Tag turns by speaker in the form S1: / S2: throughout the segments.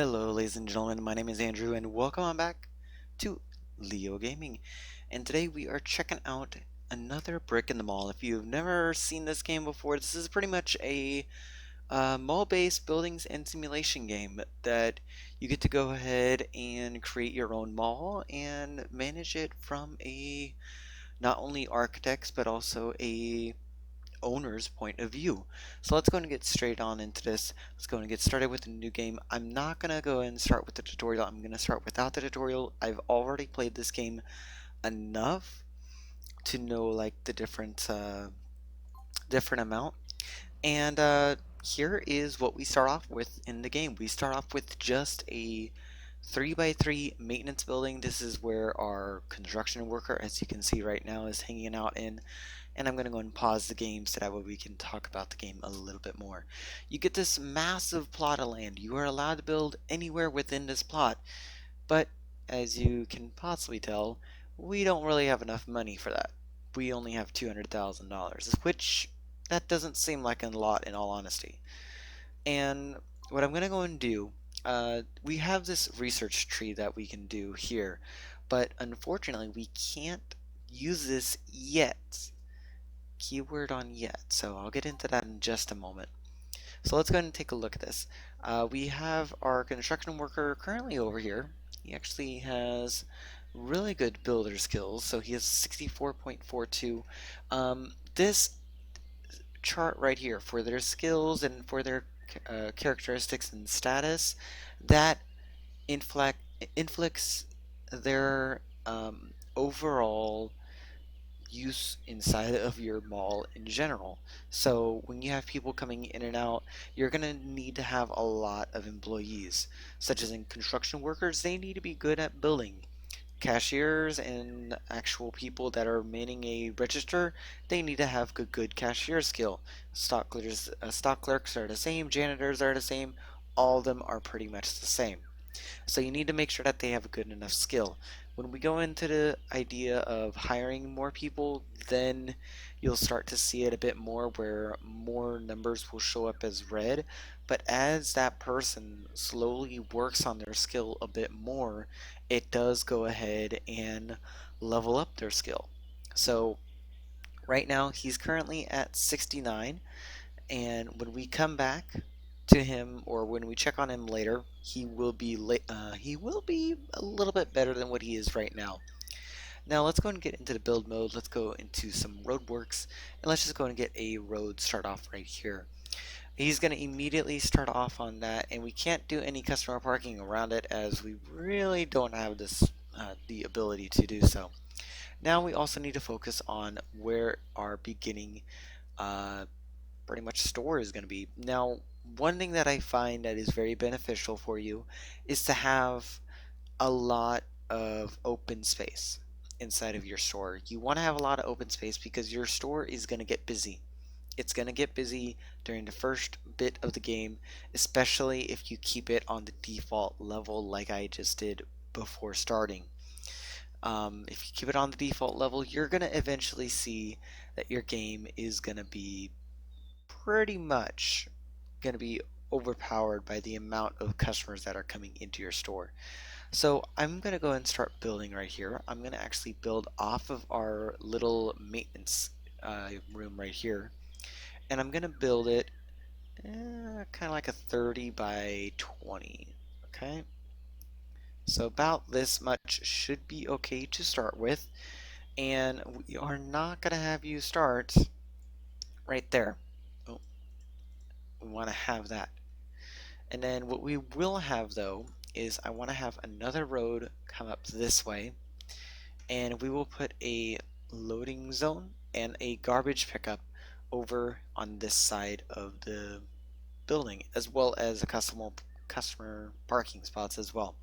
S1: Hello, ladies and gentlemen. My name is Andrew, and welcome on back to Leo Gaming. And today we are checking out another Brick in the Mall. If you've never seen this game before, this is pretty much a mall-based buildings and simulation game that you get to go ahead and create your own mall and manage it from a not only architect's but also a owner's point of view. So let's go and get straight on into this. Let's go and get started with a new game. I'm not going to go and start with the tutorial. I'm going to start without the tutorial. I've already played this game enough to know like the different amount. And here is what we start off with in the game. We start off with just a 3x3 maintenance building. This is where our construction worker, as you can see right now, is hanging out in. And I'm going to go and pause the game so that way we can talk about the game a little bit more. You get this massive plot of land. You are allowed to build anywhere within this plot, but as you can possibly tell, we don't really have enough money for that. We only have $200,000, which that doesn't seem like a lot in all honesty. And what I'm going to go and do, we have this research tree that we can do here, but unfortunately we can't use this yet. Keyword on yet, so I'll get into that in just a moment. So let's go ahead and take a look at this. We have our construction worker currently over here. He actually has really good builder skills, so he has 64.42. This chart right here for their skills and for their characteristics and status, that inflicts their overall use inside of your mall in general. So when you have people coming in and out, you're going to need to have a lot of employees, such as in construction workers, they need to be good at building. Cashiers and actual people that are manning a register, they need to have good cashier skill. Stock clerks are the same, janitors are the same, all of them are pretty much the same. So you need to make sure that they have a good enough skill. When we go into the idea of hiring more people, then you'll start to see it a bit more where more numbers will show up as red. But as that person slowly works on their skill a bit more, it does go ahead and level up their skill. So right now he's currently at 69, and when we come back to him or when we check on him later, he will be a little bit better than what he is right now. Now let's go and get into the build mode. Let's go into some roadworks, and let's just go and get a road start off right here. He's going to immediately start off on that, and we can't do any customer parking around it as we really don't have this the ability to do so. Now we also need to focus on where our beginning uh, pretty much store is going to be. Now, one thing that I find that is very beneficial for you is to have a lot of open space inside of your store. You want to have a lot of open space because your store is going to get busy. It's going to get busy during the first bit of the game, especially if you keep it on the default level like I just did before starting. If you keep it on the default level, you're going to eventually see that your game is going to be pretty much going to be overpowered by the amount of customers that are coming into your store. So I'm going to go and start building right here. I'm going to actually build off of our little maintenance room right here. And I'm going to build it kind of like a 30 by 20. Okay. So about this much should be okay to start with. And we are not going to have you start right there. Oh, we want to have that. And then what we will have though is I want to have another road come up this way, and we will put a loading zone and a garbage pickup over on this side of the building, as well as a customer parking spots as well.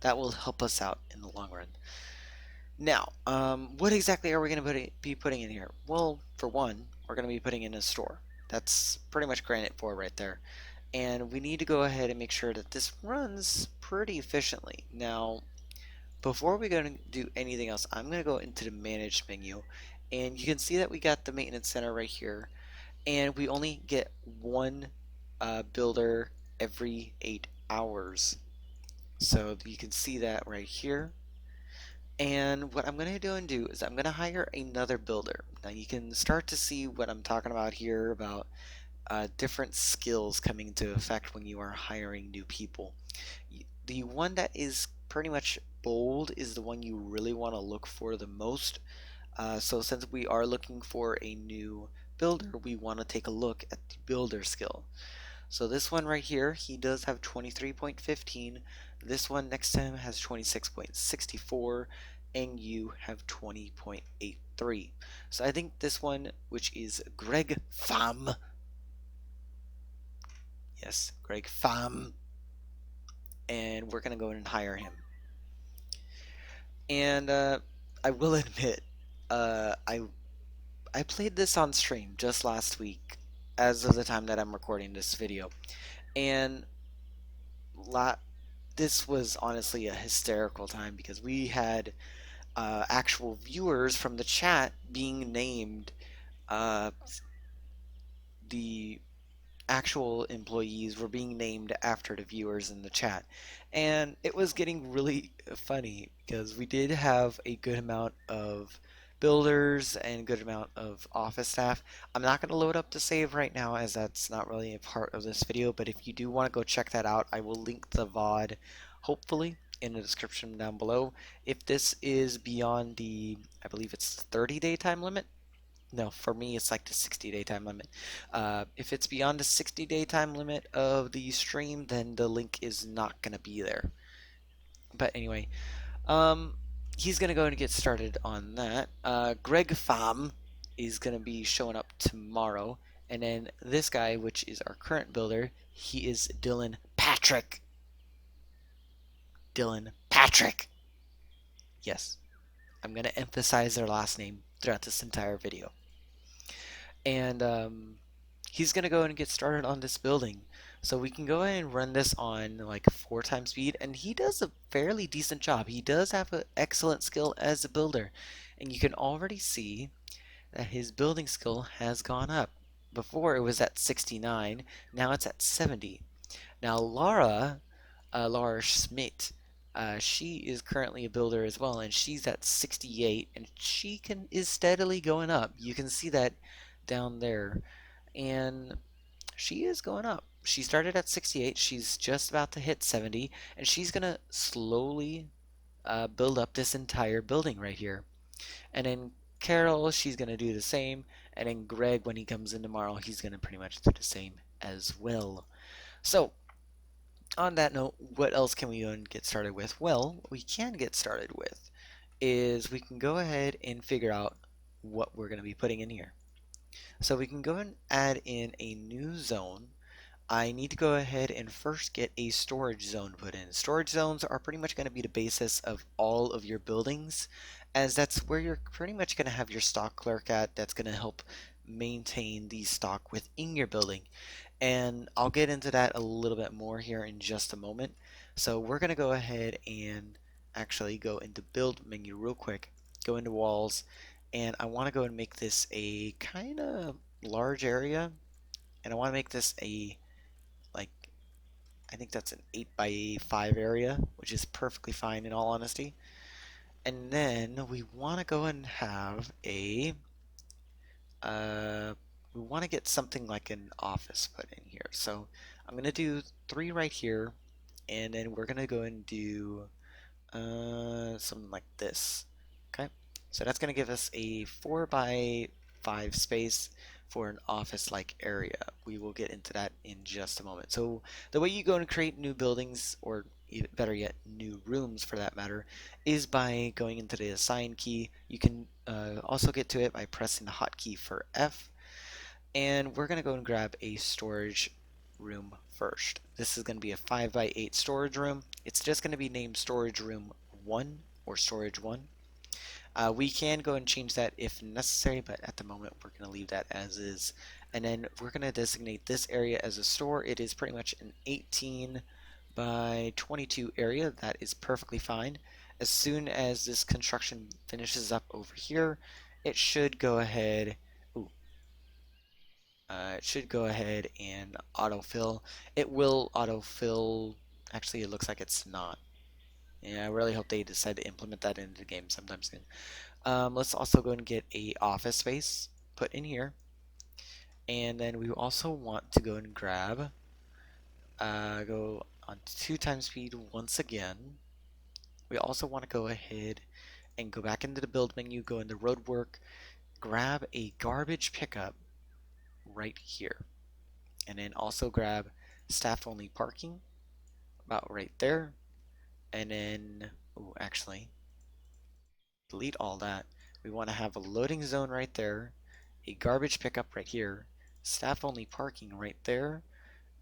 S1: That will help us out in the long run. Now, what exactly are we going to be putting in here? Well, for one, we're going to be putting in a store. That's pretty much Granite 4 right there. And we need to go ahead and make sure that this runs pretty efficiently. Now, before we go to do anything else, I'm going to go into the manage menu, and you can see that we got the maintenance center right here, and we only get one builder every 8 hours. So you can see that right here. And what I'm going to do is I'm going to hire another builder. Now you can start to see what I'm talking about here about different skills coming into effect when you are hiring new people. The one that is pretty much bold is the one you really want to look for the most. So since we are looking for a new builder, we want to take a look at the builder skill. So this one right here, he does have 23.15. This one next to him has 26.64, and you have 20.83. So I think this one, which is Greg Pham, yes, Greg Pham, and we're gonna go in and hire him. And I will admit, I played this on stream just last week, as of the time that I'm recording this video, and la this was honestly a hysterical time because we had actual viewers from the chat being named. Uh, the actual employees were being named after the viewers in the chat. And it was getting really funny because we did have a good amount of builders and a good amount of office staff. I'm not going to load up the save right now as that's not really a part of this video, but if you do want to go check that out, I will link the VOD hopefully in the description down below. If this is beyond the, I believe it's 30-day time limit, no, for me, it's like the 60-day time limit. If it's beyond the 60-day time limit of the stream, then the link is not going to be there. But anyway, um, he's going to go and get started on that. Greg Pham is going to be showing up tomorrow. And then this guy, which is our current builder, he is Dylan Patrick. Dylan Patrick. Yes, I'm going to emphasize their last name throughout this entire video. And he's gonna go and get started on this building. So we can go ahead and run this on like 4 times speed, and he does a fairly decent job. He does have an excellent skill as a builder, and you can already see that his building skill has gone up. Before it was at 69, now it's at 70. Now Laura Schmidt, she is currently a builder as well, and she's at 68, and she is steadily going up. You can see that down there, and she is going up. She started at 68. She's just about to hit 70, and she's gonna slowly build up this entire building right here. And then Carol, she's gonna do the same, and then Greg, when he comes in tomorrow, he's gonna pretty much do the same as well. So on that note, what else can we get started with? Well, what we can get started with is we can go ahead and figure out what we're going to be putting in here. So we can go and add in a new zone. I need to go ahead and first get a storage zone put in. Storage zones are pretty much going to be the basis of all of your buildings, as that's where you're pretty much going to have your stock clerk at. That's going to help maintain the stock within your building. And I'll get into that a little bit more here in just a moment. So we're going to go ahead and actually go into build menu real quick, go into walls, and I want to go and make this a kind of large area, and I want to make this a, like, I think that's an 8 by 5 area, which is perfectly fine in all honesty. And then we want to go and have a we want to get something like an office put in here. So I'm going to do 3 right here, and then we're going to go and do something like this. Okay, so that's going to give us a 4 by 5 space for an office-like area. We will get into that in just a moment. So the way you go and create new buildings, or better yet, new rooms for that matter, is by going into the assign key. You can also get to it by pressing the hotkey for F. And we're going to go and grab a storage room first. This is going to be a 5 by 8 storage room. It's just going to be named storage room 1 or storage 1. We can go and change that if necessary, but at the moment we're going to leave that as is. And then we're going to designate this area as a store. It is pretty much an 18 by 22 area. That is perfectly fine. As soon as this construction finishes up over here, it should go ahead. It should go ahead and autofill. It will autofill Actually, it looks like it's not. Yeah, I really hope they decide to implement that into the game sometime soon. Let's also go and get a office space put in here. And then we also want to go and grab, go on 2 times speed once again. We also want to go ahead and go back into the build menu, go into road work, grab a garbage pickup right here. And then also grab staff only parking about right there. And then, oh, actually, delete all that. We want to have a loading zone right there, a garbage pickup right here, staff only parking right there,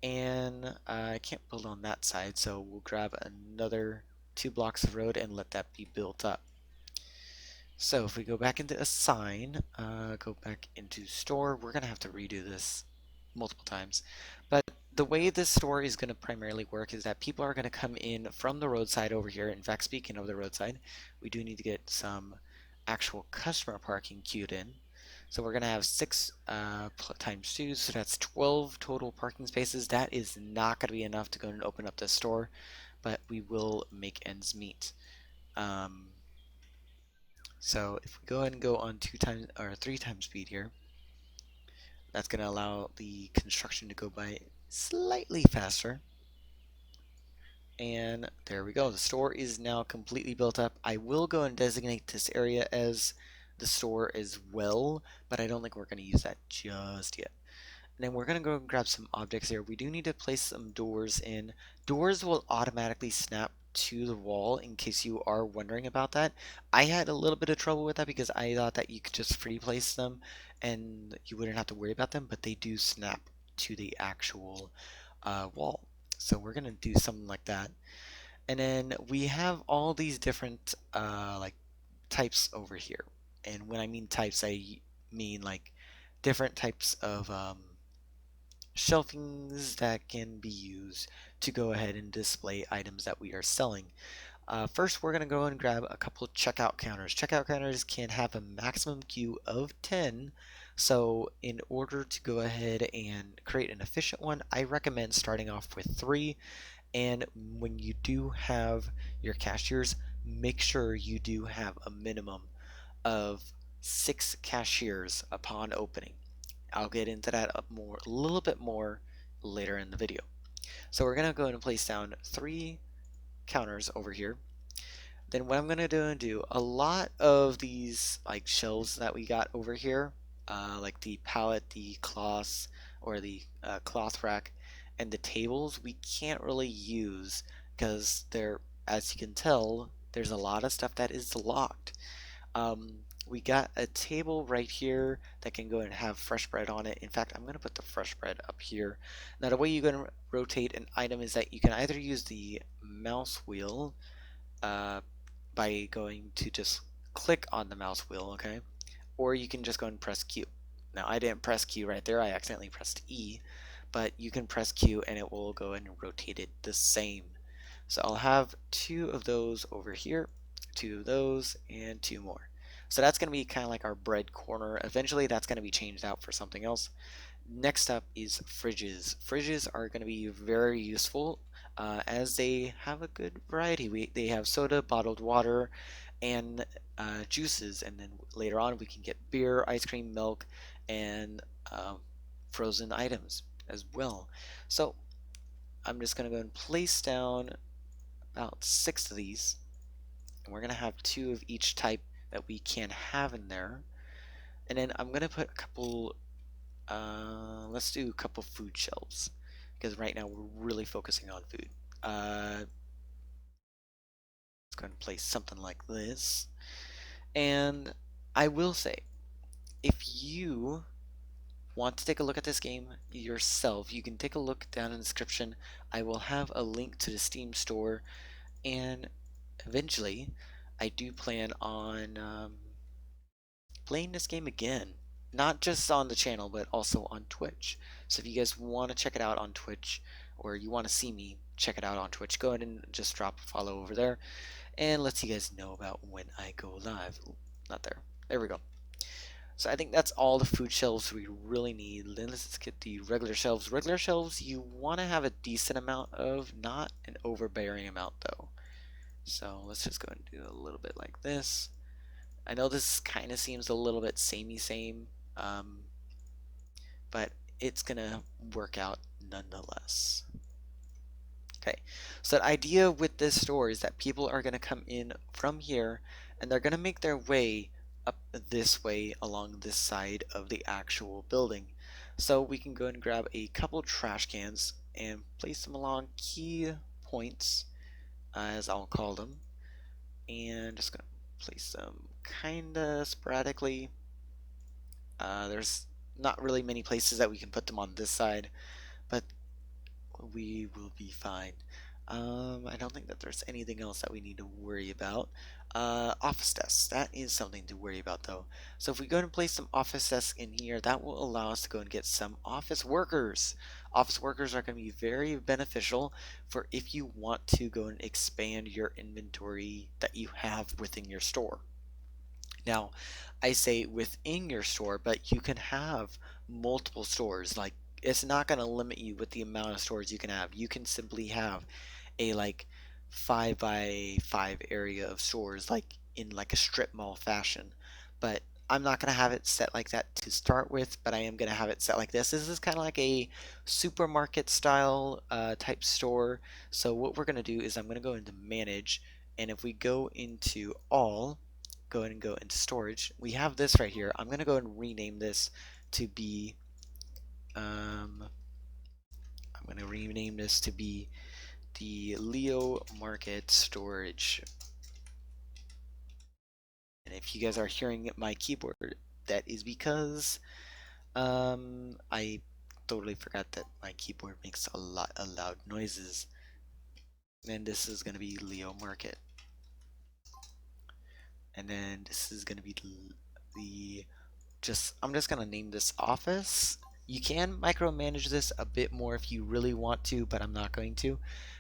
S1: and I can't build on that side, so we'll grab another 2 blocks of road and let that be built up. So if we go back into assign, go back into store, we're going to have to redo this multiple times. But the way this store is going to primarily work is that people are going to come in from the roadside over here. In fact, speaking of the roadside, we do need to get some actual customer parking queued in. So we're going to have 6 times 2, so that's 12 total parking spaces. That is not going to be enough to go and open up the store, but we will make ends meet. So if we go ahead and go on 2 times or 3 times speed here, that's going to allow the construction to go by slightly faster. And there we go. The store is now completely built up. I will go and designate this area as the store as well, but I don't think we're going to use that just yet. And then we're going to go and grab some objects here. We do need to place some doors in. Doors will automatically snap to the wall in case you are wondering about that. I had a little bit of trouble with that because I thought that you could just free place them and you wouldn't have to worry about them, but they do snap to the actual wall. So we're going to do something like that. And then we have all these different like types over here. And when I mean types, I mean like different types of shelvings that can be used to go ahead and display items that we are selling. First, we're going to go and grab a couple checkout counters. Checkout counters can have a maximum queue of 10. So in order to go ahead and create an efficient one, I recommend starting off with 3. And when you do have your cashiers, make sure you do have a minimum of 6 cashiers upon opening. I'll get into that a little bit more later in the video. So we're going to go ahead and place down 3 counters over here. Then what I'm going to do a lot of these like shelves that we got over here, like the pallet, the cloths, or the cloth rack, and the tables, we can't really use because they're, as you can tell, there's a lot of stuff that is locked. We got a table right here that can go and have fresh bread on it. In fact, I'm going to put the fresh bread up here. Now, the way you're going to rotate an item is that you can either use the mouse wheel uh, by going to just click on the mouse wheel, okay? Or you can just go and press Q. Now, I didn't press Q right there. I accidentally pressed E, but you can press Q and it will go and rotate it the same. So I'll have 2 of those over here, 2 of those, and 2 more. So that's going to be kind of like our bread corner. Eventually that's going to be changed out for something else. Next up is fridges. Fridges are going to be very useful as they have a good variety. They have soda, bottled water, and juices, and then later on we can get beer, ice cream, milk, and frozen items as well. So I'm just going to go and place down about 6 of these, and we're going to have 2 of each type that we can have in there. And then I'm going to put a couple, let's do a couple food shelves, because right now we're really focusing on food. Let's go and place something like this. And I will say, if you want to take a look at this game yourself, you can take a look down in the description. I will have a link to the Steam store, and eventually I do plan on playing this game again. Not just on the channel, but also on Twitch. So if you guys want to check it out on Twitch, or you want to see me check it out on Twitch, go ahead and just drop a follow over there, and let you guys know about when I go live. Ooh, not there. There we go. So I think that's all the food shelves we really need. Then let's get the regular shelves. Regular shelves you want to have a decent amount of, not an overbearing amount though. So let's just go and do a little bit like this. I know this kind of seems a little bit samey same, um, but it's gonna work out nonetheless. Okay, so the idea with this store is that people are gonna come in from here and they're gonna make their way up this way along this side of the actual building. So we can go and grab a couple trash cans and place them along key points, as I'll call them, and just gonna place them kinda sporadically. There's not really many places that we can put them on this side, but we will be fine. I don't think that there's anything else that we need to worry about. Office desks, that is something to worry about though. So if we go and place some office desks in here, that will allow us to go and get some office workers. Office workers are going to be very beneficial for if you want to go and expand your inventory that you have within your store. Now, I say within your store, but you can have multiple stores. Like, it's not going to limit you with the amount of stores you can have. You can simply have a like 5 by 5 area of stores, like in like a strip mall fashion. But I'm not going to have it set like that to start with, but I am going to have it set like this. This is kind of like a supermarket style type store. So what we're going to do is I'm going to go into manage, and if we go into all, go ahead and go into storage. We have this right here. I'm going to go and rename this to be, I'm going to rename this to be the Leo Market Storage. And if you guys are hearing my keyboard, that is because I totally forgot that my keyboard makes a lot of loud noises. And this is going to be Leo Market. And then this is going to be the I'm just gonna name this office. You can micromanage this a bit more if you really want to, but I'm not going to.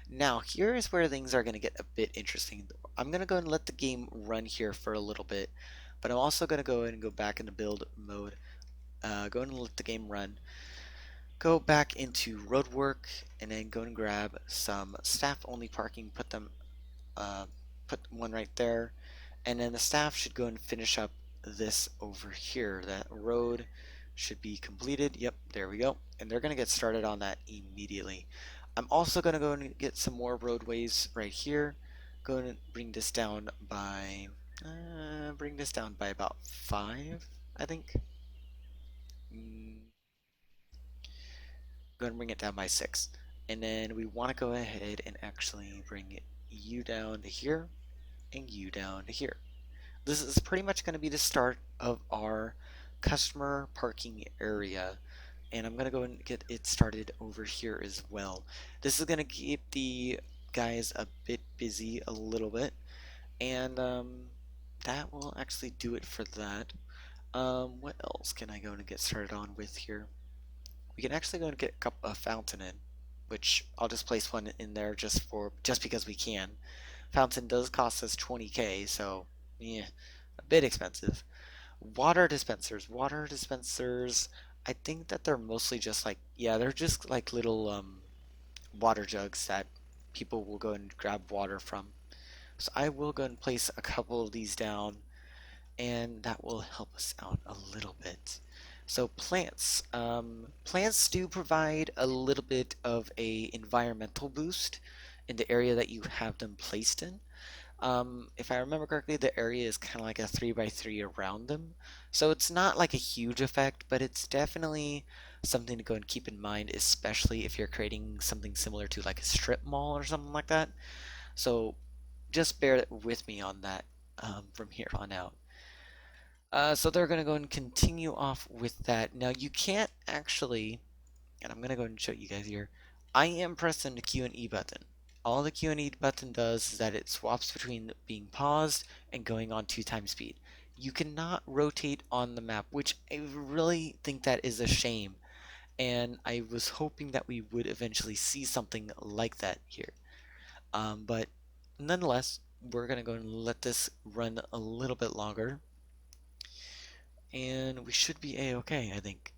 S1: Now, here is where things are gonna get a bit interesting. I'm gonna go and let the game run here for a little bit, but I'm also gonna go ahead and go back into build mode. Go and let the game run. Go back into roadwork, and then go and grab some staff only parking. Uh, put one right there, and then the staff should go and finish up this over here. That road should be completed. Yep, there we go. And they're going to get started on that immediately. I'm also going to go and get some more roadways right here. Go and bring this down by about 5, I think. Mm, Go and bring it down by 6. And then we want to go ahead and actually bring you down to here and you down to here. This is pretty much going to be the start of our customer parking area, and I'm going to go and get it started over here as well. This is going to keep the guys a bit busy a little bit, and that will actually do it for that. What else can I go and get started on with here? We can actually go and get a fountain in, which I'll just place one in there just because we can. Fountain does cost us 20k, so yeah, a bit expensive. Water dispensers. Water dispensers, I think that they're mostly just like, yeah, they're just like little water jugs that people will go and grab water from. So I will go and place a couple of these down, and that will help us out a little bit. So plants. Plants do provide a little bit of a environmental boost in the area that you have them placed in. If I remember correctly, the area is kind of like a 3 by 3 around them. So it's not like a huge effect, but it's definitely something to go and keep in mind, especially if you're creating something similar to like a strip mall or something like that. So just bear with me on that from here on out. So they're going to go and continue off with that. Now you can't actually, and I'm going to go and show you guys here, I am pressing the Q and E button. All the Q and E button does is that it swaps between being paused and going on 2 times speed. You cannot rotate on the map, which I really think that is a shame. And I was hoping that we would eventually see something like that here. But nonetheless, we're going to go and let this run a little bit longer. and we should be a-okay, I think.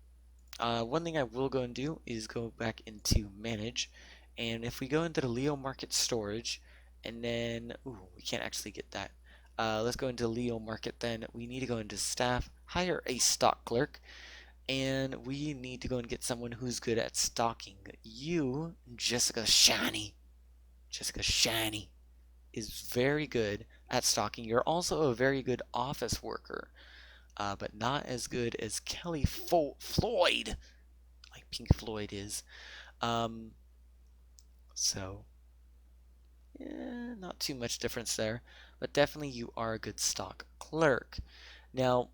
S1: One thing I will go and do is go back into manage, and if we go into the Leo Market storage, and then, ooh, we can't actually get that. Let's go into Leo Market then. We need to go into staff, hire a stock clerk, and we need to go and get someone who's good at stocking. You, Jessica Shiny. Jessica Shiny is very good at stocking. You're also a very good office worker, but not as good as Kelly Floyd, like Pink Floyd is. Um, so, yeah, not too much difference there, but definitely you are a good stock clerk. Now,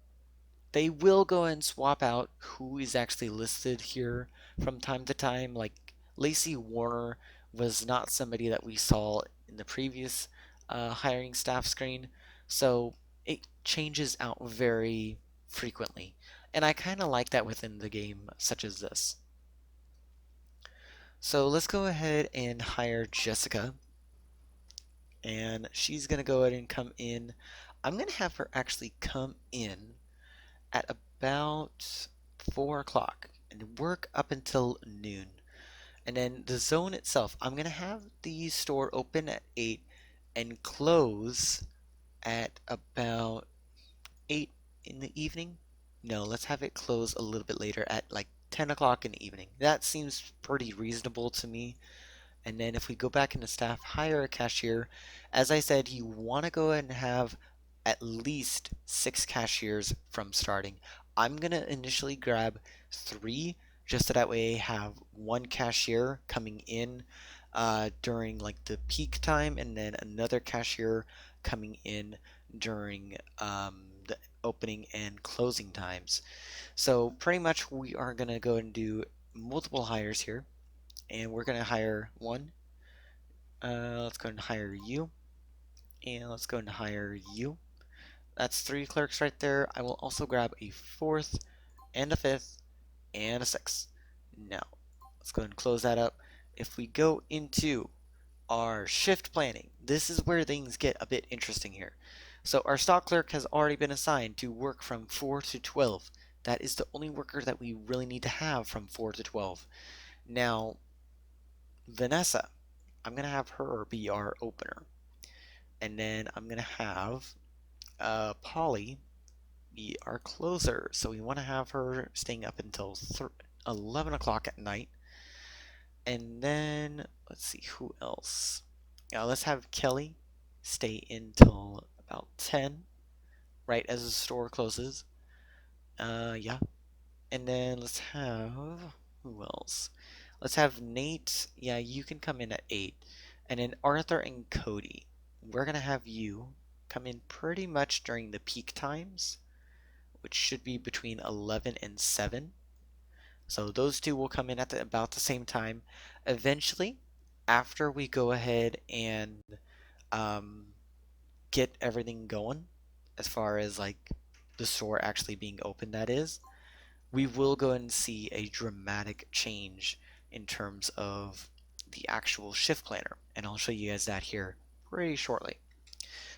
S1: they will go and swap out who is actually listed here from time to time. Like Lacey Warner was not somebody that we saw in the previous hiring staff screen, so it changes out very frequently. And I kind of like that within the game such as this. So let's go ahead and hire Jessica, and she's going to go ahead and come in. I'm going to have her actually come in at about 4 o'clock and work up until noon. And then the zone itself, I'm going to have the store open at 8 and close at about 8 in the evening. No, let's have it close a little bit later at like 10 o'clock in the evening. That seems pretty reasonable to me. And then if we go back into staff, hire a cashier. As I said, you want to go ahead and have at least 6 cashiers from starting. I'm going to initially grab 3 just so that way I have 1 cashier coming in during like the peak time, and then another cashier coming in during the opening and closing times. So pretty much we are going to go and do multiple hires here, and we're going to hire 1. Let's go and hire you, and let's go and hire you. That's 3 clerks right there. I will also grab a 4th and a 5th and a 6th. Now, let's go and close that up. If we go into our shift planning, this is where things get a bit interesting here. So our stock clerk has already been assigned to work from 4 to 12. That is the only worker that we really need to have from 4 to 12. Now, Vanessa, I'm going to have her be our opener. And then I'm going to have Polly be our closer. So we want to have her staying up until 11 o'clock at night. And then, let's see, who else? Let's have Kelly stay until about 10, right as the store closes. Yeah. And then let's have, who else? Let's have Nate. Yeah, you can come in at 8. And then Arthur and Cody, we're going to have you come in pretty much during the peak times, which should be between 11 and 7. So those 2 will come in at about the same time. Eventually, after we go ahead and um, get everything going, as far as like the store actually being open, that is, we will go and see a dramatic change in terms of the actual shift planner. And I'll show you guys that here pretty shortly.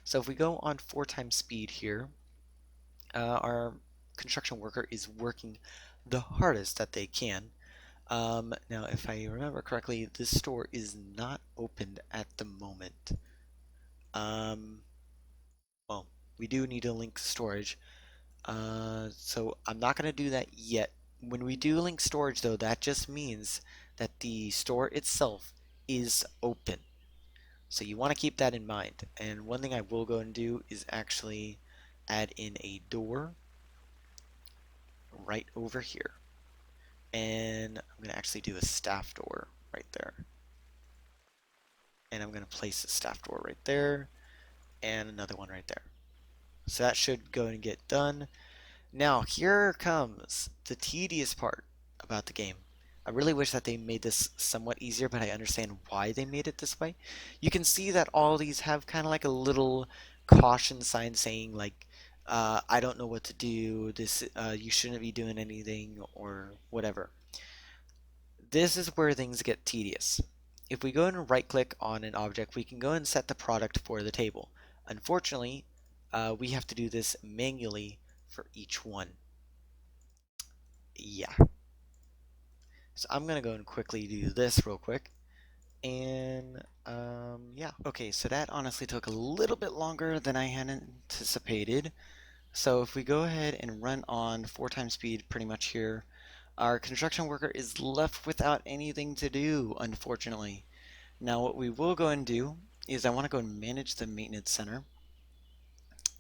S1: So if we go on 4 times speed here, our construction worker is working the hardest that they can. Now, if I remember correctly, this store is not opened at the moment. Um, well, we do need to link storage. So I'm not going to do that yet. When we do link storage, though, that just means that the store itself is open. So you want to keep that in mind. And one thing I will go and do is actually add in a door right over here. And I'm going to actually do a staff door right there. And I'm going to place a staff door right there and another one right there. So that should go and get done. Now here comes the tedious part about the game. I really wish that they made this somewhat easier, but I understand why they made it this way. You can see that all these have kind of like a little caution sign saying like, I don't know what to do, this you shouldn't be doing anything or whatever. This is where things get tedious. If we go and right click on an object, we can go and set the product for the table. Unfortunately, we have to do this manually for each one. yeah. So I'm gonna go and quickly do this real quick. And yeah. Okay, so that honestly took a little bit longer than I had anticipated. So if we go ahead and run on 4 times speed pretty much here, our construction worker is left without anything to do, unfortunately. Now what we will go and do is I want to go and manage the maintenance center.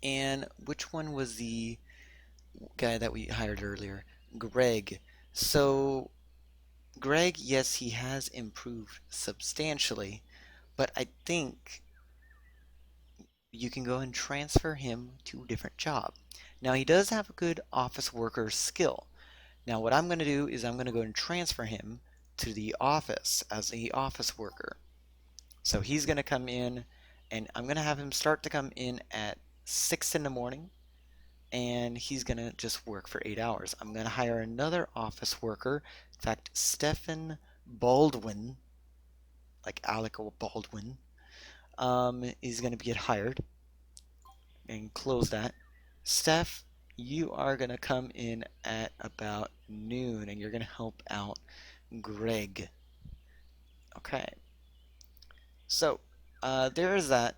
S1: And which one was the guy that we hired earlier? Greg. So Greg, yes, he has improved substantially, but I think you can go and transfer him to a different job. Now he does have a good office worker skill. Now what I'm going to do is I'm going to go and transfer him to the office as a office worker. So he's going to come in and I'm going to have him start to come in at 6 in the morning and he's going to just work for 8 hours. I'm going to hire another office worker. In fact, Stephen Baldwin, like Alec Baldwin, is going to get hired and close that. Steph, you are going to come in at about noon and you're going to help out Greg. Okay, so there is that.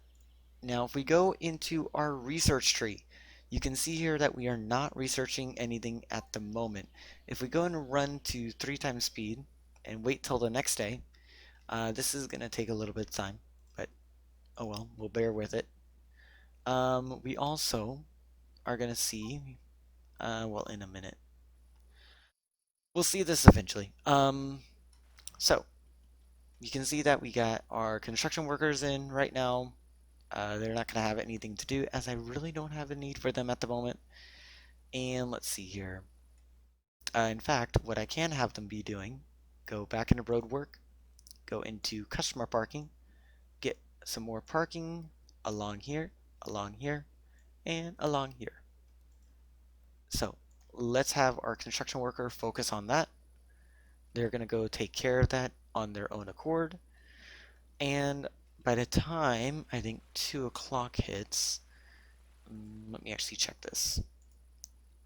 S1: Now, if we go into our research tree, you can see here that we are not researching anything at the moment. If we go and run to 3 times speed and wait till the next day, this is going to take a little bit of time, but oh well, we'll bear with it. We also are going to see, well, in a minute. We'll see this eventually. So you can see that we got our construction workers in right now. They're not going to have anything to do as I really don't have a need for them at the moment. And let's see here. In fact, what I can have them be doing, go back into road work, go into customer parking, get some more parking along here, and along here. So let's have our construction worker focus on that. They're going to go take care of that on their own accord. And by the time I think 2 o'clock hits, let me actually check this.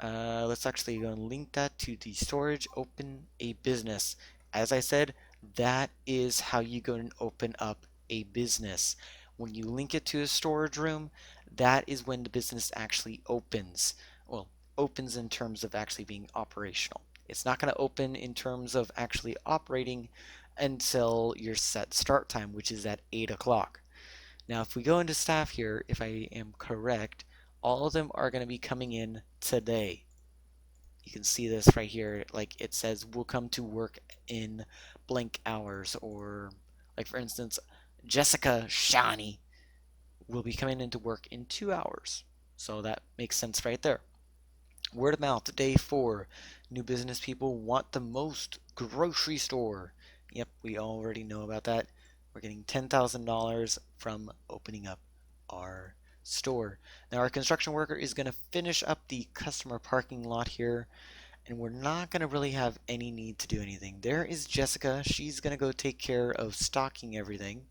S1: Let's actually go and link that to the storage, open a business. As I said, that is how you go and open up a business. When you link it to a storage room, that is when the business actually opens. Well, opens in terms of actually being operational. It's not going to open in terms of actually operating until your set start time, which is at 8 o'clock. Now, if we go into staff here, if I am correct, all of them are going to be coming in today. You can see this right here, like it says we'll come to work in blank hours, or like for instance, Jessica Shani will be coming into work in 2 hours. So that makes sense right there. Word of mouth, day 4. New business people want the most grocery store. Yep, we already know about that. We're getting $10,000 from opening up our store. Now our construction worker is going to finish up the customer parking lot here, and we're not going to really have any need to do anything. There is Jessica. She's going to go take care of stocking everything.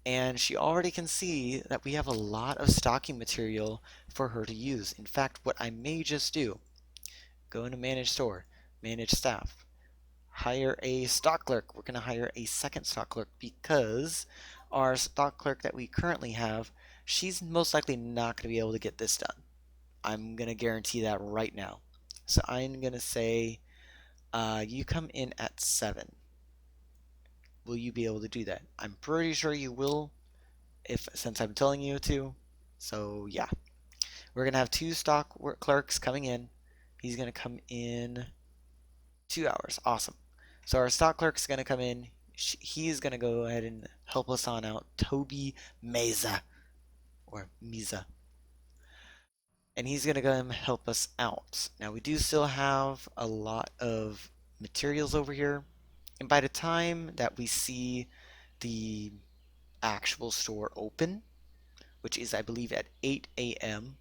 S1: And she already can see that we have a lot of stocking material for her to use. In fact, what I may just do, go into manage store, manage staff, hire a stock clerk. We're going to hire a second stock clerk because our stock clerk that we currently have, she's most likely not going to be able to get this done. I'm going to guarantee that right now. So I'm going to say, you come in at 7. Will you be able to do that? I'm pretty sure you will, if since I'm telling you to. So yeah, we're going to have 2 stock clerks coming in. He's going to come in 2 hours. Awesome. So our stock clerk's going to come in. He's going to go ahead and help us on out. Toby Meza, or Miza. And he's going to go and help us out. Now we do still have a lot of materials over here. And by the time that we see the actual store open, which is I believe at 8 a.m.,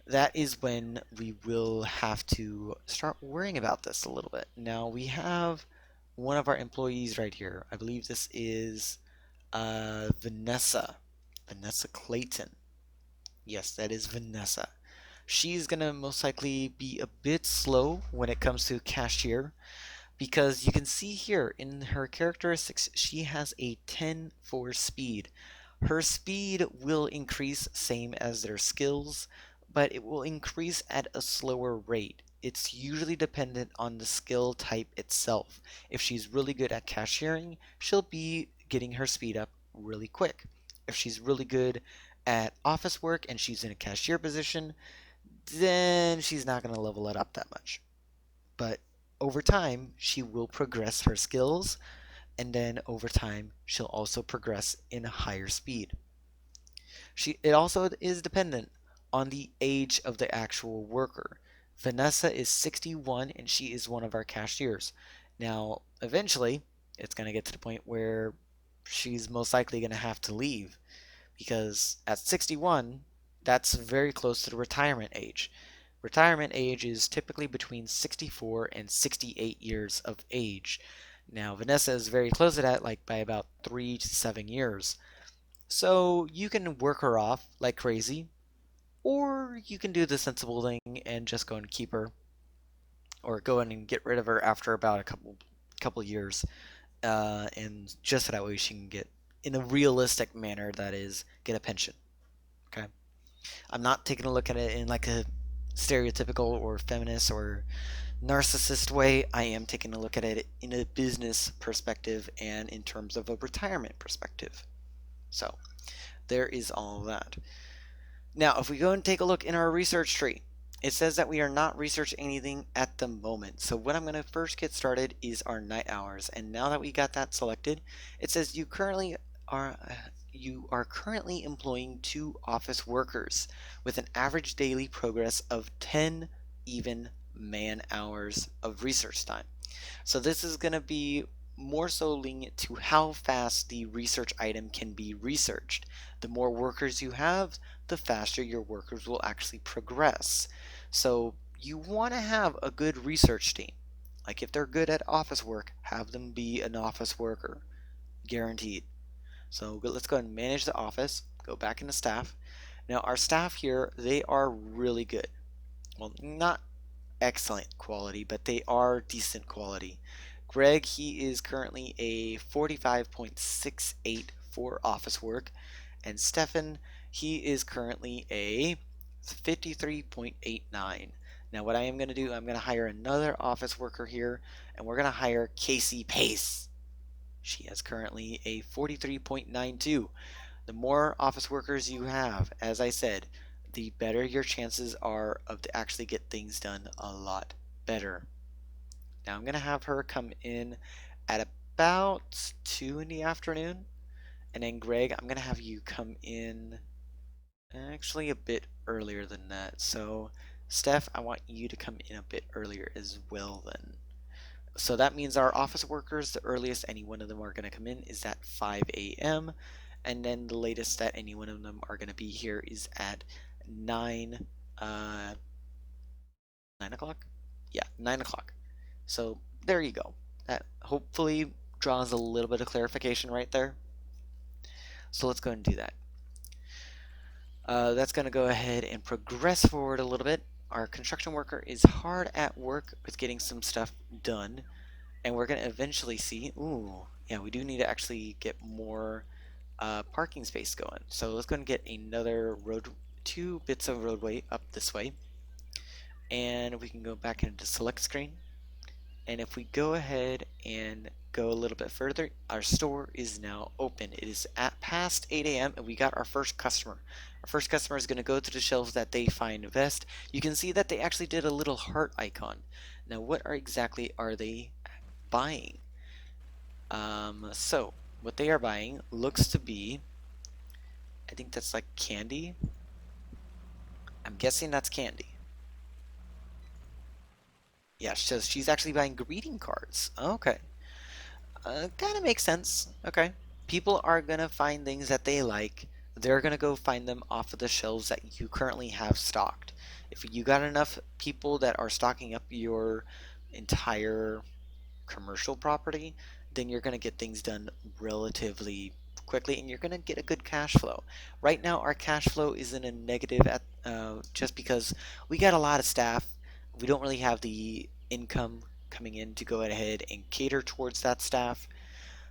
S1: that is when we will have to start worrying about this a little bit. Now we have one of our employees right here. I believe this is Vanessa Clayton. Yes, that is Vanessa. she's gonna most likely be a bit slow when it comes to cashier, because you can see here in her characteristics, she has a 10 for speed. Her speed will increase same as their skills, but it will increase at a slower rate. It's usually dependent on the skill type itself. If she's really good at cashiering, she'll be getting her speed up really quick. If she's really good at office work and she's in a cashier position, then she's not going to level it up that much. But over time, she will progress her skills, and then over time, she'll also progress in higher speed. It also is dependent on the age of the actual worker. Vanessa is 61 and she is one of our cashiers. Now, eventually, it's going to get to the point where she's most likely going to have to leave, because at 61, that's very close to the retirement age. Retirement age is typically between 64 and 68 years of age. Now, Vanessa is very close to that, like by about 3 to 7 years. So you can work her off like crazy, or you can do the sensible thing and just go and keep her, or go in and get rid of her after about a couple years, and just so that way she can get, in a realistic manner, that is, get a pension. Okay, I'm not taking a look at it in like a stereotypical or feminist or narcissist way. I am taking a look at it in a business perspective and in terms of a retirement perspective. So there is all that. Now, if we go and take a look in our research tree, it says that we are not researching anything at the moment. So what I'm going to first get started is our night hours. And now that we got that selected, it says you are currently employing 2 office workers with an average daily progress of 10 even man hours of research time. So this is going to be more so lenient to how fast the research item can be researched. The more workers you have, the faster your workers will actually progress. So you want to have a good research team. Like if they're good at office work, have them be an office worker, guaranteed. So let's go ahead and manage the office, go back into staff. Now our staff here, they are really good. Well, not excellent quality, but they are decent quality. Greg, he is currently a 45.68 for office work, and Stefan, he is currently a 53.89. Now what I am going to do, I'm going to hire another office worker here, and we're going to hire Casey Pace. She has currently a 43.92. The more office workers you have, as I said, the better your chances are of to actually get things done a lot better. Now I'm going to have her come in at about 2 in the afternoon. And then Greg, I'm going to have you come in actually a bit earlier than that. So Steph, I want you to come in a bit earlier as well then. So that means our office workers, the earliest any one of them are going to come in is at 5 a.m. And then the latest that any one of them are going to be here is at 9, 9 o'clock? Yeah, 9 o'clock. So there you go. That hopefully draws a little bit of clarification right there. So let's go and do that. That's going to go ahead and progress forward a little bit. Our construction worker is hard at work with getting some stuff done. And we're going to eventually see, ooh, yeah, we do need to actually get more parking space going. So let's go and get another 2 bits of roadway up this way. And we can go back into select screen. And if we go ahead and go a little bit further, our store is now open. It is at past 8 a.m. and we got our first customer. Our first customer is going to go to the shelves that they find best. You can see that they actually did a little heart icon. Now what exactly are they buying? So what they are buying looks to be, I think that's like candy. I'm guessing that's candy. Yeah, so she's actually buying greeting cards. Okay. Kind of makes sense. Okay. People are going to find things that they like. They're going to go find them off of the shelves that you currently have stocked. If you got enough people that are stocking up your entire commercial property, then you're going to get things done relatively quickly, and you're going to get a good cash flow. Right now, our cash flow is in a negative at just because we got a lot of staff. We don't really have the income coming in to go ahead and cater towards that staff.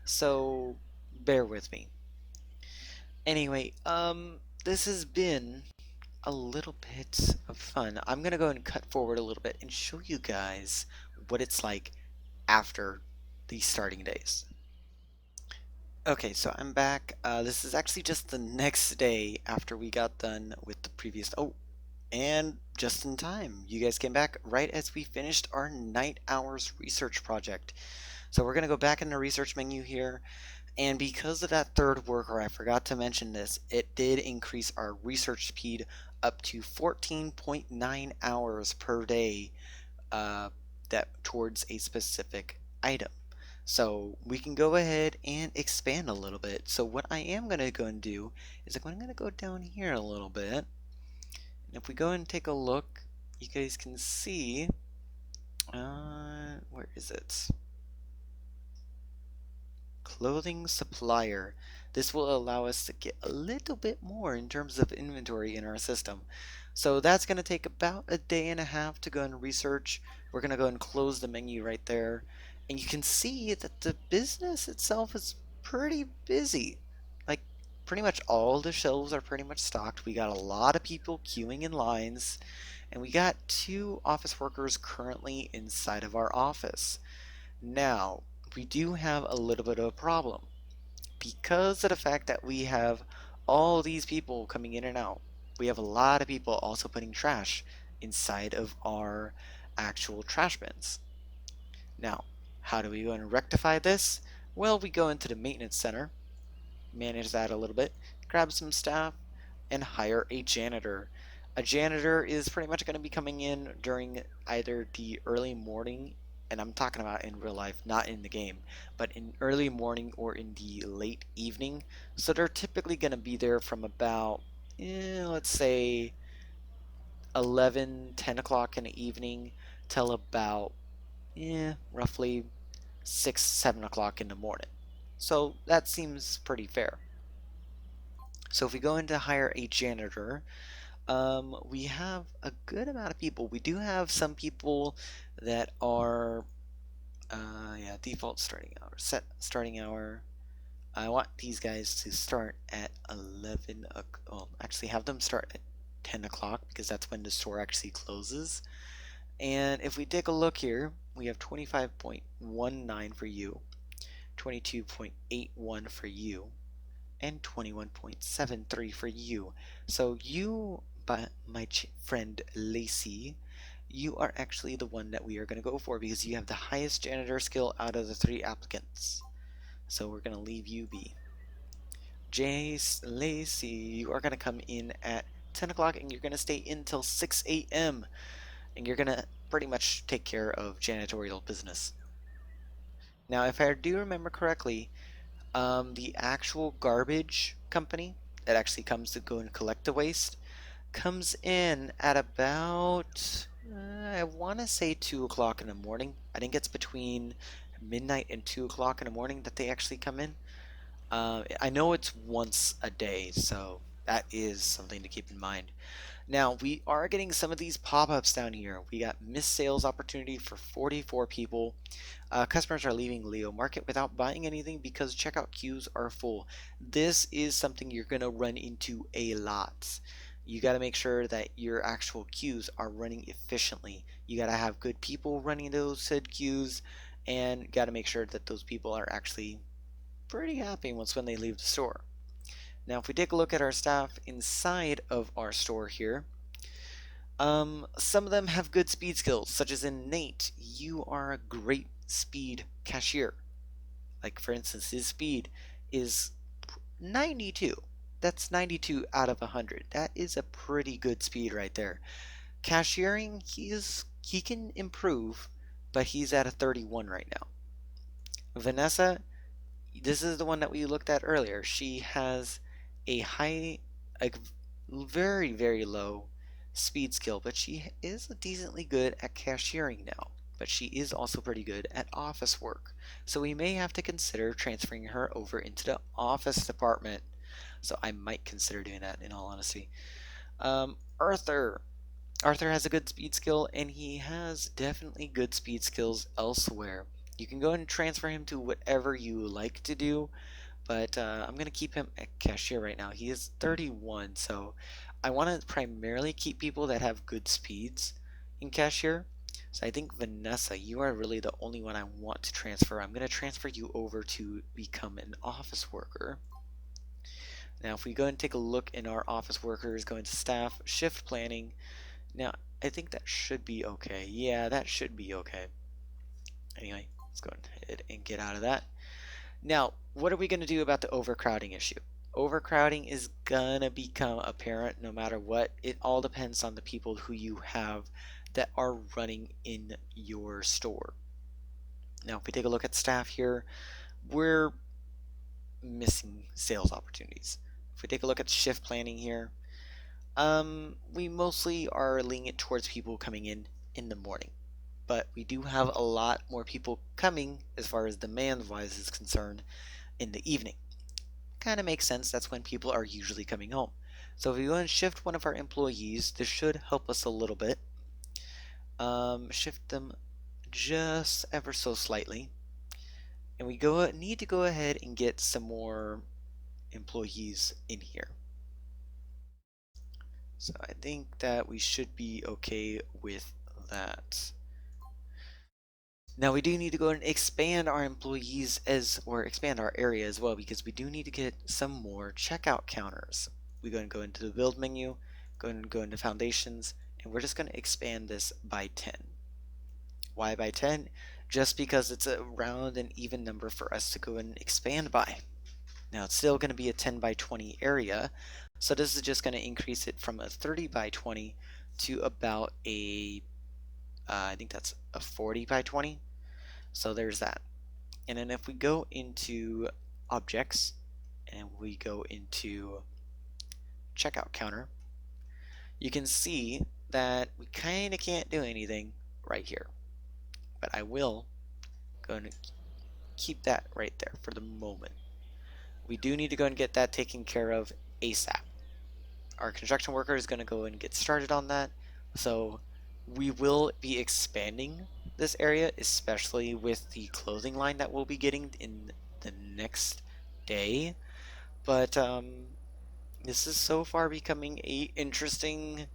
S1: So bear with me. Anyway, this has been a little bit of fun. I'm gonna go and cut forward a little bit and show you guys what it's like after the starting days. Okay, so I'm back. This is actually just the next day after we got done with the previous. Oh, and just in time. You guys came back right as we finished our night hours research project. So we're gonna go back in the research menu here. And because of that third worker, I forgot to mention this, it did increase our research speed up to 14.9 hours per day uh, that towards a specific item. So we can go ahead and expand a little bit. So what I am going to go and do is I'm going to go down here a little bit. And if we go and take a look, you guys can see, where is it? Clothing supplier. This will allow us to get a little bit more in terms of inventory in our system. So that's going to take about a day and a half to go and research. We're going to go and close the menu right there. And you can see that the business itself is pretty busy. Like, pretty much all the shelves are pretty much stocked. We got a lot of people queuing in lines. And we got 2 office workers currently inside of our office. Now, we do have a little bit of a problem because of the fact that we have all these people coming in and out. We have a lot of people also putting trash inside of our actual trash bins. Now, how do we go and rectify this? Well, we go into the maintenance center, manage that a little bit, grab some staff, and hire a janitor. A janitor is pretty much going to be coming in during either the early morning, and I'm talking about in real life, not in the game, but in early morning or in the late evening. So they're typically going to be there from about, let's say, 11, 10 o'clock in the evening till about, roughly 6, 7 o'clock in the morning. So that seems pretty fair. So if we go into hire a janitor, we have a good amount of people. We do have some people that are, yeah, default starting hour, set starting hour. I want these guys to start at 11, well, actually have them start at 10 o'clock because that's when the store actually closes. And if we take a look here, we have 25.19 for you, 22.81 for you, and 21.73 for you. So you, my friend Lacey, you are actually the one that we are going to go for because you have the highest janitor skill out of the 3 applicants. So we're going to leave you be. Jace Lacey, you are going to come in at 10 o'clock and you're going to stay until 6 a.m. and you're going to pretty much take care of janitorial business. Now, if I do remember correctly, the actual garbage company that actually comes to go and collect the waste comes in at about, I want to say 2 o'clock in the morning. I think it's between midnight and 2 o'clock in the morning that they actually come in. I know it's once a day, so that is something to keep in mind. Now, we are getting some of these pop-ups down here. We got missed sales opportunity for 44 people. Customers are leaving Leo Market without buying anything because checkout queues are full. This is something you're going to run into a lot. You got to make sure that your actual queues are running efficiently. You got to have good people running those said queues and got to make sure that those people are actually pretty happy once when they leave the store. Now, if we take a look at our staff inside of our store here, some of them have good speed skills, such as in Nate. You are a great speed cashier. Like, for instance, his speed is 92. That's 92 out of 100. That is a pretty good speed right there. Cashiering, he can improve, but he's at a 31 right now. Vanessa, this is the one that we looked at earlier. She has a very, very low speed skill, but she is decently good at cashiering now. but she is also pretty good at office work. So we may have to consider transferring her over into the office department. So I might consider doing that in all honesty. Arthur. Arthur has a good speed skill, and he has definitely good speed skills elsewhere. You can go and transfer him to whatever you like to do, but I'm going to keep him at cashier right now. He is 31, so I want to primarily keep people that have good speeds in cashier. So I think Vanessa, you are really the only one I want to transfer. I'm going to transfer you over to become an office worker. Now, if we go and take a look in our office workers, go into staff, shift planning. Now, I think that should be okay. Yeah, that should be okay. Anyway, let's go ahead and get out of that. Now, what are we going to do about the overcrowding issue? Overcrowding is going to become apparent no matter what. It all depends on the people who you have that are running in your store. Now, if we take a look at staff here, we're missing sales opportunities. If we take a look at shift planning here, we mostly are leaning it towards people coming in the morning. But we do have a lot more people coming as far as demand wise is concerned in the evening. Kind of makes sense, that's when people are usually coming home. So if we go and shift one of our employees, this should help us a little bit. Shift them just ever so slightly. And we need to go ahead and get some more employees in here. So I think that we should be okay with that. Now we do need to go and expand our employees or expand our area as well, because we do need to get some more checkout counters. We're going to go into the build menu, go into foundations, and we're just going to expand this by 10. Why by 10? Just because it's a round and even number for us to go and expand by. Now it's still going to be a 10 by 20 area, so this is just going to increase it from a 30 by 20 to about I think that's a 40 by 20. So there's that. And then if we go into objects and we go into checkout counter, you can see that we kind of can't do anything right here. But I will go and keep that right there for the moment. We do need to go and get that taken care of ASAP. Our construction worker is going to go and get started on that. So we will be expanding this area, especially with the clothing line that we'll be getting in the next day. But this is so far becoming a interesting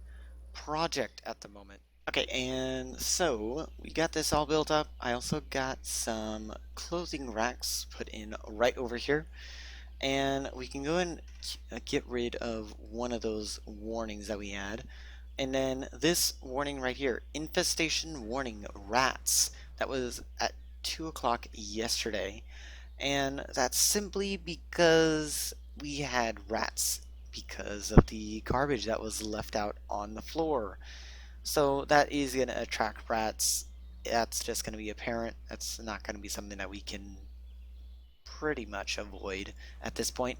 S1: project at the moment. Okay, and so we got this all built up. I also got some clothing racks put in right over here. And we can go and get rid of one of those warnings that we had. And then this warning right here, infestation warning, rats. That was at 2 o'clock yesterday. And that's simply because we had rats because of the garbage that was left out on the floor. So that is going to attract rats. That's just going to be apparent. That's not going to be something that we can pretty much avoid at this point.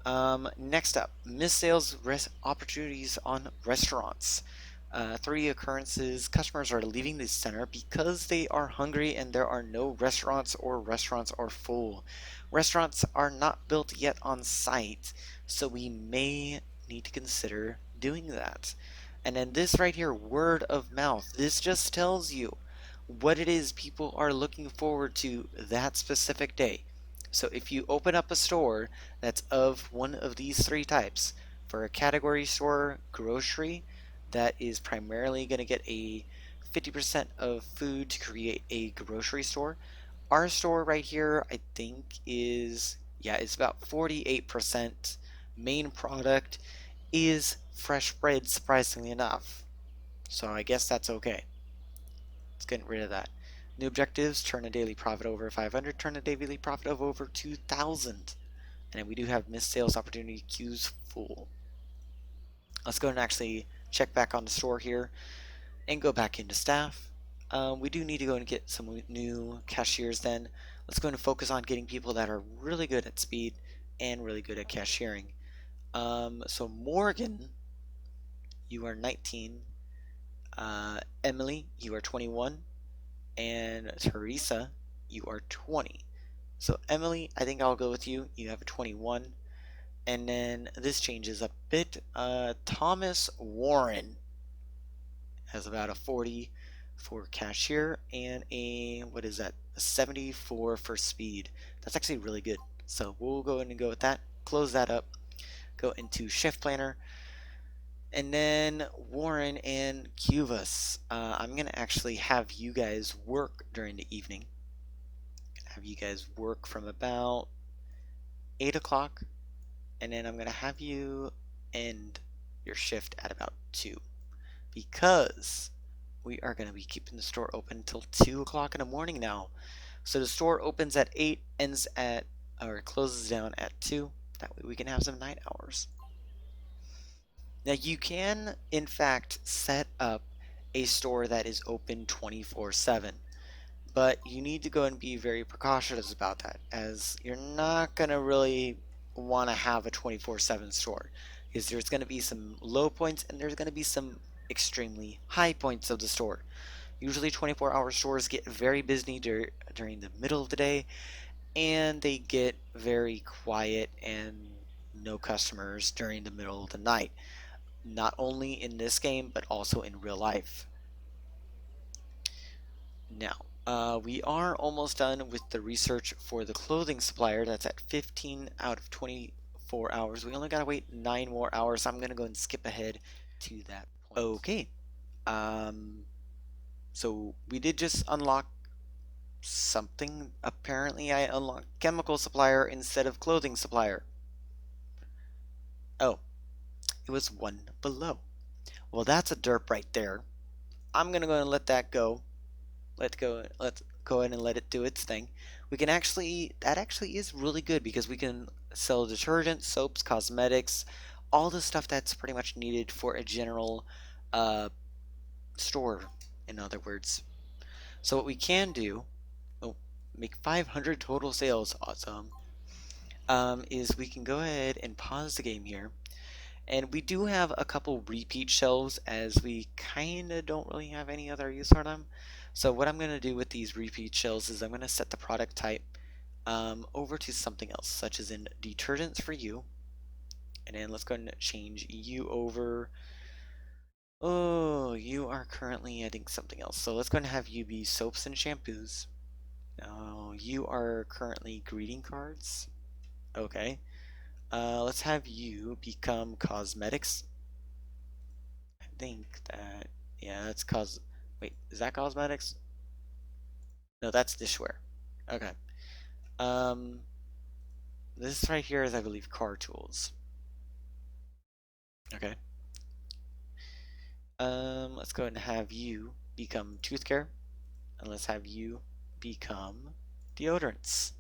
S1: Next up, missed sales opportunities on restaurants. 3 occurrences. Customers are leaving the center because they are hungry and there are no restaurants or restaurants are full. Restaurants are not built yet on site, so we may need to consider doing that. And then this right here, word of mouth. This just tells you what it is people are looking forward to that specific day. So if you open up a store that's of one of these 3 types, for a category store, grocery, that is primarily going to get a 50% of food to create a grocery store. Our store right here, I think is, yeah, it's about 48%. Main product is fresh bread, surprisingly enough. So I guess that's okay. Let's get rid of that. New objectives, turn a daily profit over 500, turn a daily profit of over 2,000. And we do have missed sales opportunity queues full. Let's go and actually check back on the store here and go back into staff. We do need to go and get some new cashiers then. Let's go and focus on getting people that are really good at speed and really good at cashiering. So Morgan, you are 19. Emily, you are 21. And Teresa, you are 20. So Emily, I think I'll go with you. You have a 21. And then this changes a bit. Thomas Warren has about a 40 for cashier and a, what is that? A 74 for speed. That's actually really good. So we'll go ahead and go with that. Close that up. Go into shift planner. And then Warren and Cuvas. I'm going to actually have you guys work during the evening. Have you guys work from about 8 o'clock. And then I'm going to have you end your shift at about 2. Because we are going to be keeping the store open until 2 o'clock in the morning now. So the store opens at 8, ends at, or closes down at 2. That way we can have some night hours. Now you can, in fact, set up a store that is open 24/7, but you need to go and be very precautious about that, as you're not going to really want to have a 24/7 store, because there's going to be some low points and there's going to be some extremely high points of the store. Usually 24-hour stores get very busy during the middle of the day, and they get very quiet and no customers during the middle of the night, not only in this game but also in real life. Now, we are almost done with the research for the clothing supplier. That's at 15 out of 24 hours. We only gotta wait 9 more hours. I'm gonna go and skip ahead to that point. Okay. Um, so we did just unlock something. Apparently, I unlocked chemical supplier instead of clothing supplier. Oh, it was one below. Well, that's a derp right there. I'm gonna go and let that go. Let's go ahead and let it do its thing. We can actually, that actually is really good because we can sell detergent, soaps, cosmetics, all the stuff that's pretty much needed for a general uh, store, in other words. So what we can do, oh, make 500 total sales, awesome, is we can go ahead and pause the game here. And we do have a couple repeat shelves, as we kind of don't really have any other use for them. So what I'm going to do with these repeat shelves is I'm going to set the product type over to something else, such as in detergents for you. And then let's go ahead and change you over. Oh, you are currently, I think, something else. So let's go ahead and have you be soaps and shampoos. Oh, you are currently greeting cards. Okay. Let's have you become cosmetics. I think that, yeah, that's wait, is that cosmetics? No, that's dishware. Okay. Um, this right here is, I believe, car tools. Okay. Let's go ahead and have you become tooth care, and let's have you become deodorants.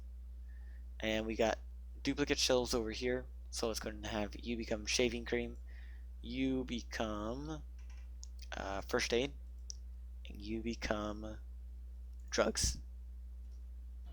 S1: And we got duplicate shelves over here, so let's go ahead and have you become shaving cream, you become first aid, and you become drugs,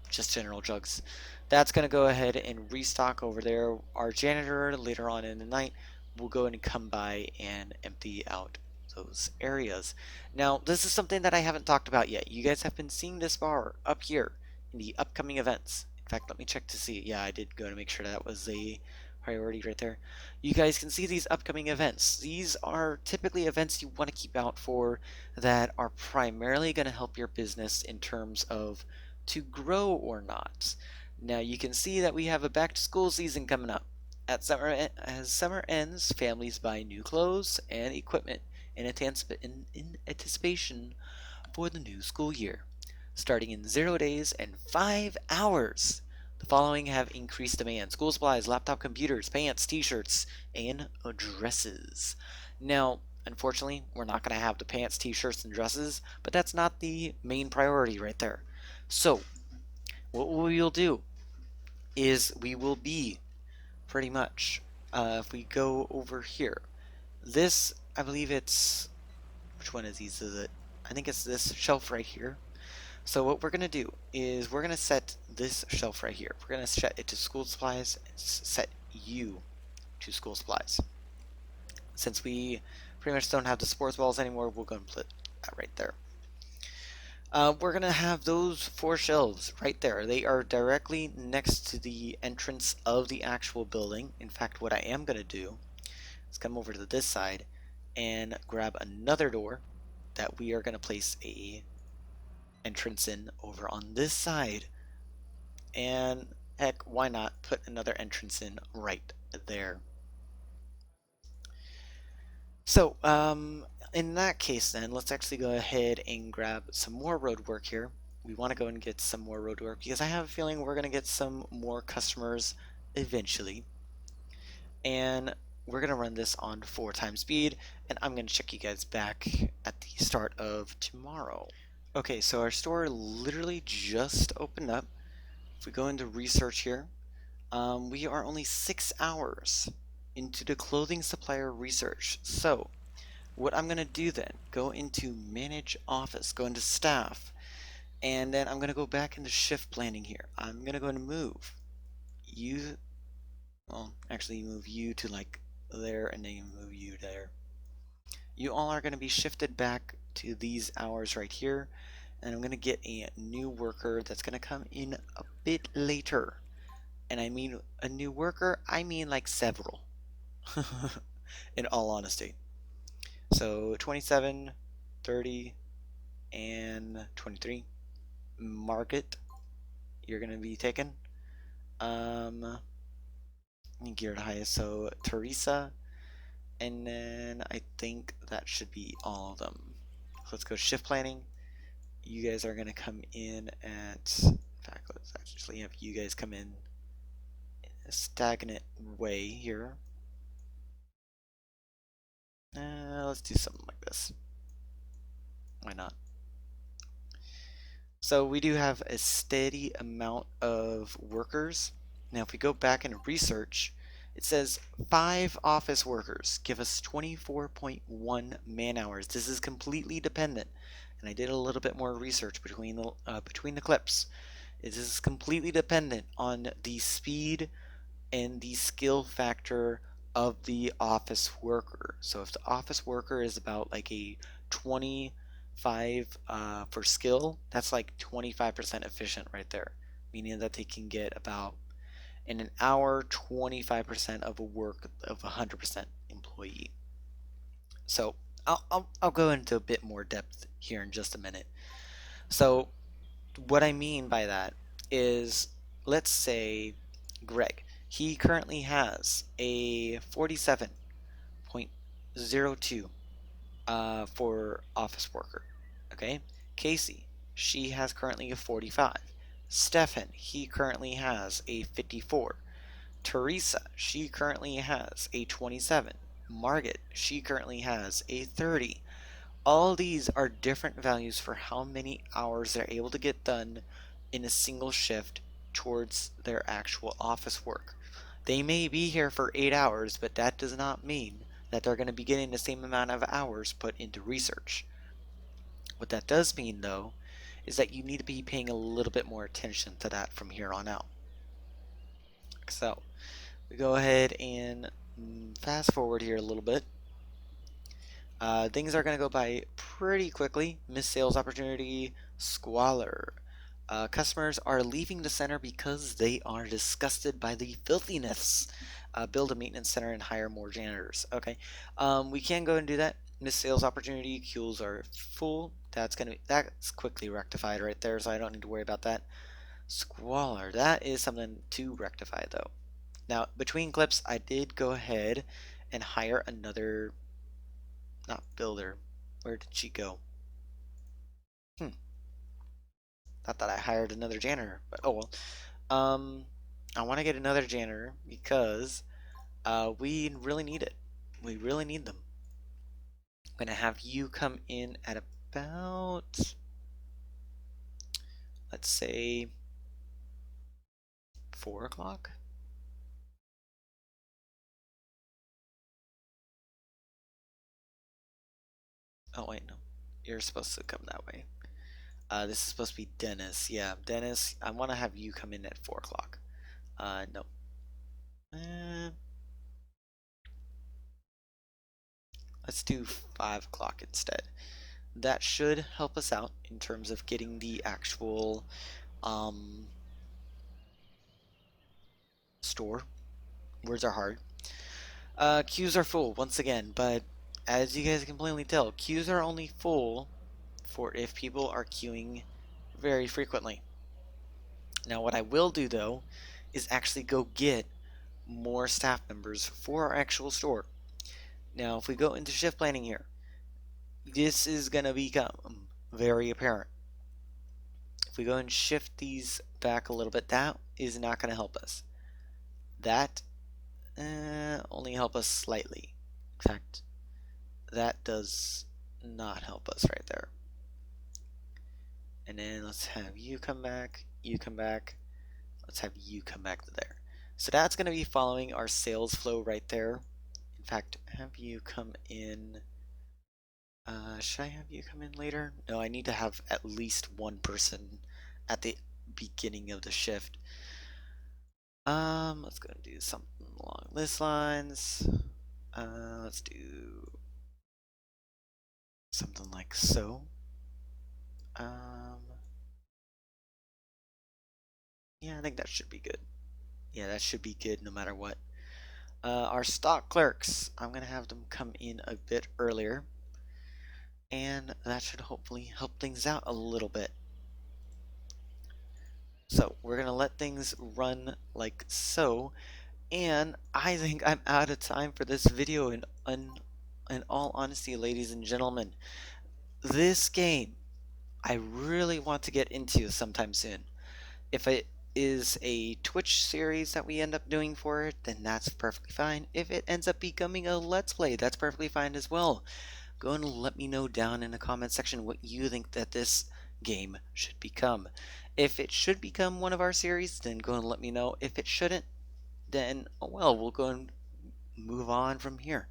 S1: just general drugs. That's going to go ahead and restock over there. Our janitor later on in the night will go and come by and empty out those areas. Now, this is something that I haven't talked about yet. You guys have been seeing this bar up here in the upcoming events. In fact, let me check to see. Yeah, I did go to make sure that was a priority right there. You guys can see these upcoming events. These are typically events you want to keep out for, that are primarily going to help your business in terms of to grow or not. Now you can see that we have a back to school season coming up. As summer ends, families buy new clothes and equipment in anticipation for the new school year, starting in 0 days and 5 hours. The following have increased demand: school supplies, laptop computers, pants, t-shirts, and dresses. Now, unfortunately, we're not going to have the pants, t-shirts, and dresses, but that's not the main priority right there. So, what we will do is we will be pretty much, if we go over here, this, I believe it's, which one is these? Is it? I think it's this shelf right here. So what we're going to do is we're going to set this shelf right here. We're going to set it to school supplies and set you to school supplies. Since we pretty much don't have the sports balls anymore, we'll go and put that right there. We're gonna have those four shelves right there. They are directly next to the entrance of the actual building. In fact, what I am gonna do is come over to this side and grab another door that we are gonna place a entrance in over on this side. And heck, why not put another entrance in right there? So, in that case, then let's actually go ahead and grab some more road work here. We want to go and get some more road work because I have a feeling we're going to get some more customers eventually. And we're going to run this on 4 times speed, and I'm going to check you guys back at the start of tomorrow. Okay, so our store literally just opened up. If we go into research here, we are only 6 hours into the clothing supplier research. So what I'm going to do then, go into manage office, go into staff, and then I'm going to go back into shift planning here. I'm going to go and move you, well, actually move you to like there and then move you there. You all are going to be shifted back to these hours right here, and I'm going to get a new worker that's going to come in a bit later. And I mean a new worker, I mean like several, in all honesty. So 27, 30, and 23. Market, you're going to be taken. Geared highest, so Teresa, and then I think that should be all of them. So let's go shift planning. You guys are going to come in in fact, let's actually have you guys come in a stagnant way here. Let's do something like this. Why not? So we do have a steady amount of workers. Now if we go back and research, it says 5 office workers give us 24.1 man hours. This is completely dependent, and I did a little bit more research between the clips. This is completely dependent on the speed and the skill factor of the office worker. So if the office worker is about like a 25 for skill, that's like 25% efficient right there, meaning that they can get about in an hour 25% of a work of 100% employee. So I'll go into a bit more depth here in just a minute. So what I mean by that is, let's say Greg, he currently has a 47.02 for office worker. Okay, Casey, she has currently a 45. Stefan, he currently has a 54. Teresa, she currently has a 27. Margaret, she currently has a 30. All these are different values for how many hours they're able to get done in a single shift towards their actual office work. They may be here for 8 hours, but that does not mean that they're going to be getting the same amount of hours put into research. What that does mean, though, is that you need to be paying a little bit more attention to that from here on out. So, we go ahead and fast forward here a little bit. Things are going to go by pretty quickly. Missed sales opportunity, squalor. Customers are leaving the center because they are disgusted by the filthiness. Build a maintenance center and hire more janitors. Okay, we can go and do that. Missed sales opportunity, queues are full. That's quickly rectified right there, so I don't need to worry about that. Squalor, that is something to rectify though. Now between clips, I did go ahead and hire another, not builder. Where did she go? Hmm. Not that I hired another janitor, but oh well. I want to get another janitor because we really need it. We really need them. I'm gonna have you come in at about, let's say, 4 o'clock. Oh wait, no, you're supposed to come that way. This is supposed to be Dennis. Yeah, Dennis. I want to have you come in at 4 o'clock. No. Uh, let's do 5 o'clock instead. that should help us out in terms of getting the actual store. Words are hard. Queues are full once again, but as you guys can plainly tell, queues are only full for if people are queuing very frequently. Now, what I will do though is actually go get more staff members for our actual store. Now, if we go into shift planning here, this is going to become very apparent. If we go and shift these back a little bit, that is not going to help us. That only help us slightly. In fact, that does not help us right there. And then let's have you come back, you come back, let's have you come back to there. So that's going to be following our sales flow right there. In fact, have you come in. Should I have you come in later? No, I need to have at least one person at the beginning of the shift. Let's go and do something along this lines. Let's do something like so. Um, yeah, I think that should be good. Yeah, that should be good no matter what. Our stock clerks, I'm gonna have them come in a bit earlier, and that should hopefully help things out a little bit. So we're gonna let things run like so, and I think I'm out of time for this video. In all honesty, ladies and gentlemen, this game I really want to get into sometime soon. If it is a Twitch series that we end up doing for it, then that's perfectly fine. If it ends up becoming a Let's Play, that's perfectly fine as well. Go and let me know down in the comment section what you think that this game should become. If it should become one of our series, then go and let me know. If it shouldn't, then oh well, we'll go and move on from here.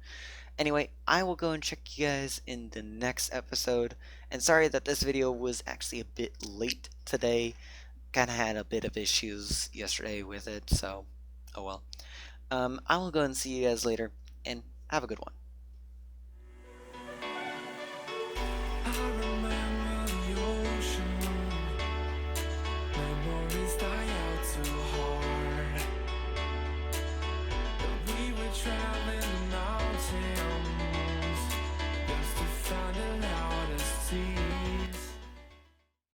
S1: Anyway, I will go and check you guys in the next episode. And sorry that this video was actually a bit late today. Kind of had a bit of issues yesterday with it, so oh well. I will go and see you guys later, and have a good one.